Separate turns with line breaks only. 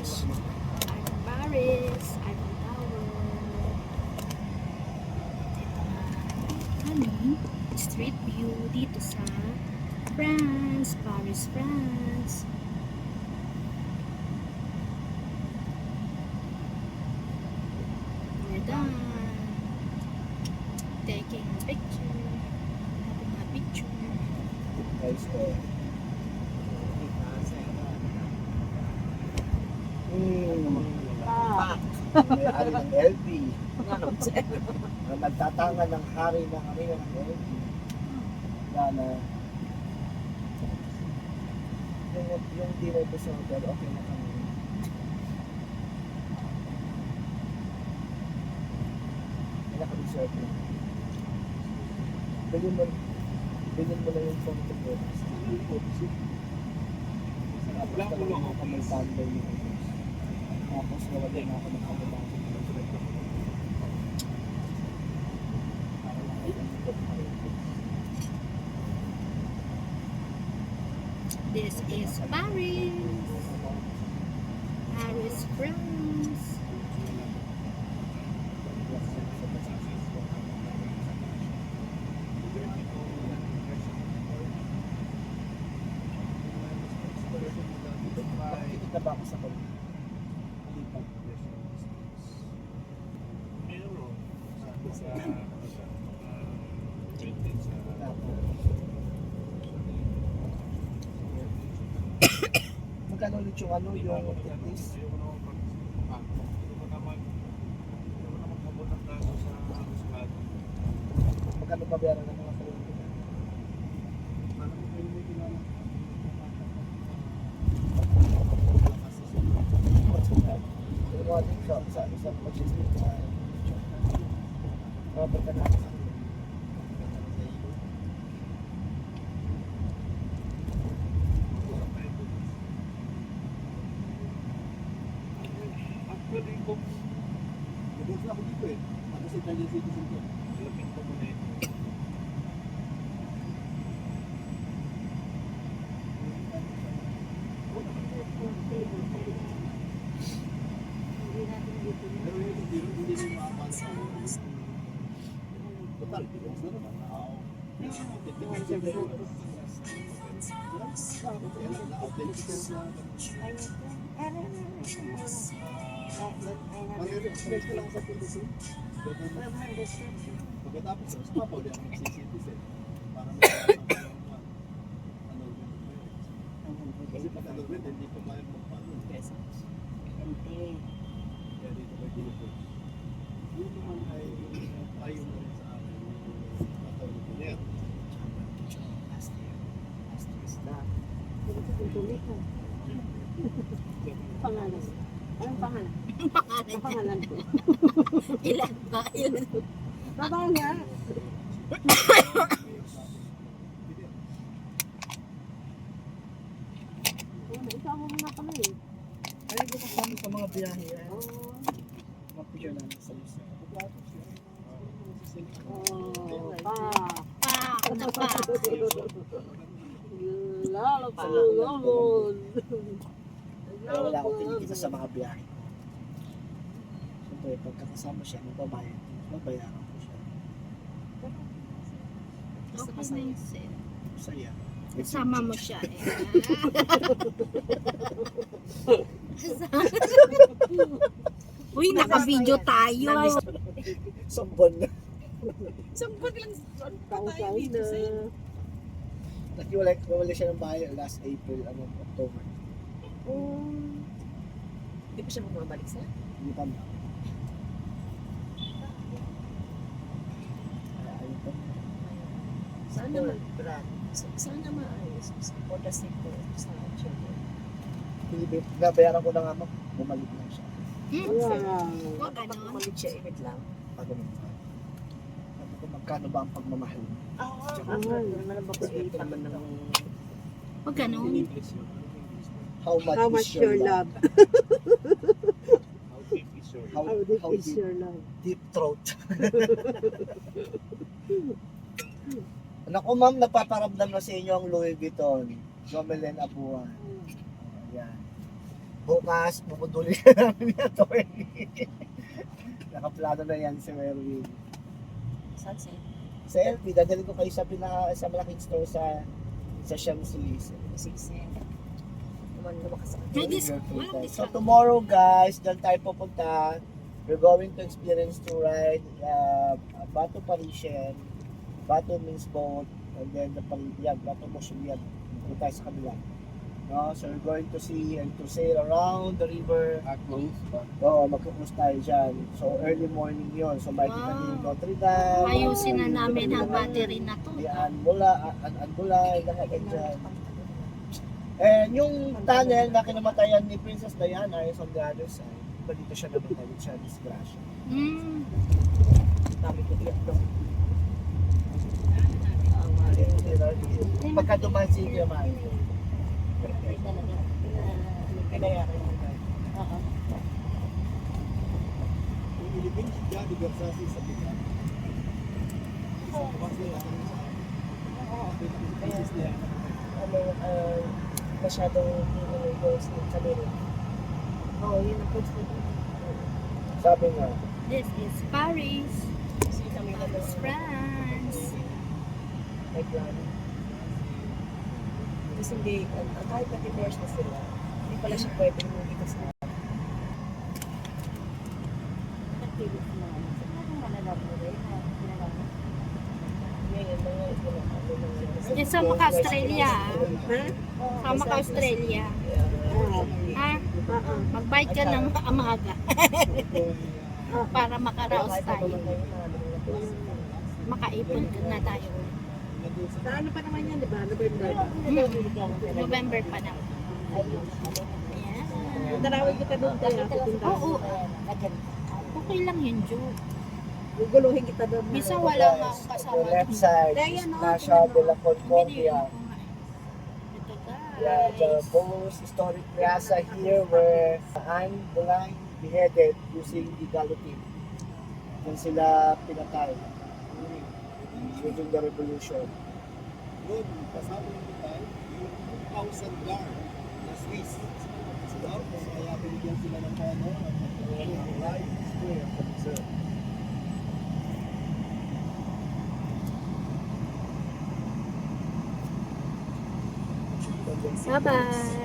Beach, Paris, Eiffel Tower. Ito nga, street view dito sa France, Paris, France. We're done. Taking a picture. Having a picture.
Guys, may-ari ng LV. Nagtatanga ng hari ng LV. Na yung dinner ko sa hotel, okay na kami. May naka-reserve na. Bilhin mo na yung phone ko po. Tapos lang ako may standby yun. Tapos nawala na ako ng kamulang.
This is Paris. Paris, France.
Nakikita ba ako sa kanya? Hindi pa. Magkano ulit yung techniques? Magkano babayaran ng mga kalunod? Sa isang logistic na pagka na
Nag-work na ako dito eh. Ako sa Italian citizen ko. Lapin ko muna eh. Pero yung hindi na maabang sa total, bilong na naman. Mag-express ko lang sa PDC. Pagkatapos, sa mga pwede ang citizen. Para kasi pag alugwit, hindi ko mayroon magpano. Kaya dito may deliver. Yun naman ay ayaw na rin sa akin. Matawag ko niya.
last year is that.
Pangalan. Anong pangalan? Ang pangalan ko.
Ilan ba? Ilan?
Babaw nga. Isama mo na kami eh.
Ay, hindi kasama sa mga biyahe.
Oo.
Mga picture namin sa lista.
Lalo pa lulunod.
Kaya wala akong kinikita sa mga biyahe. Siyempre, pagkakasama siya, babayaran ko siya.
Okay na yun, sir.
Masaya.
Kasama mo siya eh. Uy, naka-video tayo.
Sambon na.
Sampot lang saan pa tayo
Kausay
dito
na.
sa
Nakiwala siya ng bahay last April, October.
Hindi pa siya bumabalik sa
Hindi pa na. Ayun pa.
Saan naman, Brad? Saan naman ayos? For the sake of sa children.
Nabayaran ko na nga bumalik lang siya.
Huwag ganon.
Bumalik siya, init lang.
Sabi ko, magkano ba ang pagmamahal mo?
Tsaka, naman ang babae naman ng
Huwag ganon.
How
How much your love?
How
How deep
how
is your love?
deep throat. Naku ma'am, nagpaparamdam na sa inyo ang Louis Vuitton. Jomelen Abuan. Ayan.
Bukas, pupuduli ka namin ni attorney. Nakaplano na yan si Merwin.
Saan siya?
Sa LP, dadalhin ko kayo sa malaking store sa Champs-Élysées.
Sige. Naman lumakas ako.
May
So
discount.
tomorrow guys, dyan tayo pupunta. We're going to experience to ride Bato Parisian, Bato means boat, and then the Parisian, Bato Mosulian. Doon tayo sa kabila. No? So we're going to see and to sail around the river.
Close ba?
Oo, magkakross tayo dyan. So early morning yon. So may kita
Wow.
din Notre Dame.
Ayusin na namin ang battery na to.
Di Anbulay, lahat yan dyan. And yung tunnel na kinamatayan ni Princess Diana is on the other side. Iba dito siya namatay, dito siya disgrasya.
Mm.
Dami ko iyak doon.
Pagka dumaan si Kuya Mario.
Talaga. Pinayaran mo ba? Oo.
Yung Philippines, dyan, di Versace sa Bika.
Kaya, masyadong pinag-ghost ng kanila. Oo, yun ang post ko.
Sabi nga,
This is Paris.
Kasi kami na
Paris, France.
nag-plano. Kasi hindi, kahit nag-divorce na sila, hindi pala siya pwede mo dito sa nag-tilis na. Siguro kung malalaman mo rin na pinalaman. Ngayon, mga ito na kami mga
Diyan sa Maka-Australia.
Ha?
Sama ka Australia. Ha? Mag-bike ka ng amaga para makaraos tayo. Makaipon na tayo.
Sa ano pa naman yan, di ba? November.
November pa na. Ayan.
Tarawin kita doon tayo.
Oo. Okay lang yun, Joe.
Guguluhin kita doon.
Minsan wala nga akong
the
kasama.
left side
Kaya
is
yan, oh,
Nasha de la Concordia.
Ito
Yeah, the
guys.
most historic plaza here where Anne Boleyn beheaded using the guillotine. Doon sila pinatay during the revolution.
Yun, kasama yung tayo, yung 2,000 guard na Swiss. Sila, kaya binigyan sila ng honor at life square of the
Bye-bye.